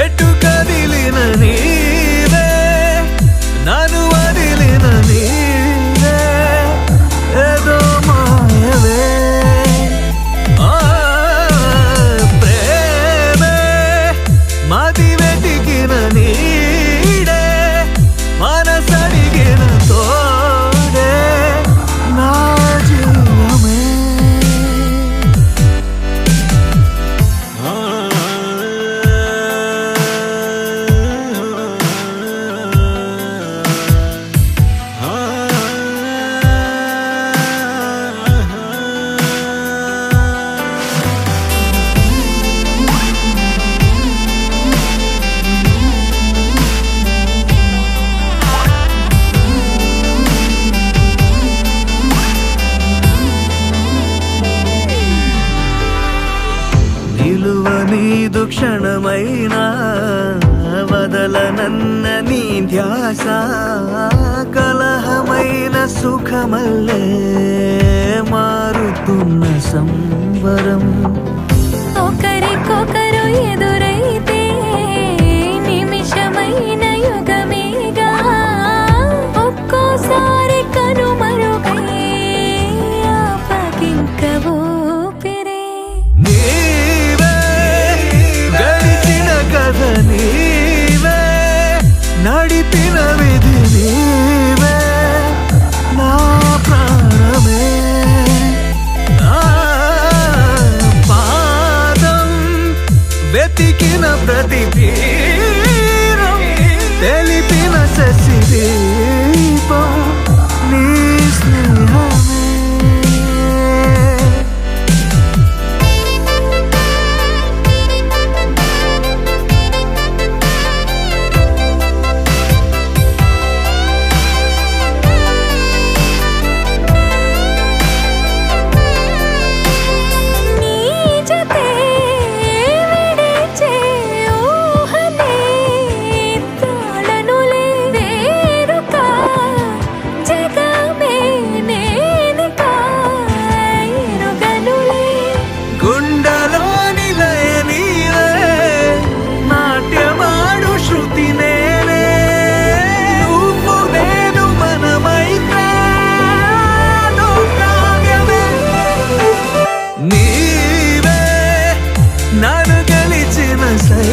ఎటు కదిలిన నీవే నన్ను వదిలిన నీవే ఏదో మాయవే ప్రేమే మది వెతికిన నీడే మనసడిగిన తోడే నా జీవమే నిలువ నీదు క్షణమైనా వదలనన్న నీ ధ్యాస కలహమైన సుఖమల్లే మారుతున్న సంబరం ఒకరికొకరు ఎదురైతే నిమిషమైన యుగమేగా ఒక్కోసారి కనుమరుగై ఆపగింక ఊపిరే నీవే గడిచిన కథ నీవే నడిపిన విధి నీవే నా ప్రాణమే నా పాదం వెతికిన ప్రతి తీరం తెలిపిన శశిదీపం నీ స్నేహమే నీ జతే విడిచే ఊహనే తాళనులే వేరుక జగమే నేనిక ఎరుగనులే గుండెలోని లయ నీవే నాట్యమాడు శృతి నేనే నువ్వు నేను మనమైతే అదో కావ్యమే నీవే నన్ను గెలిచిన సై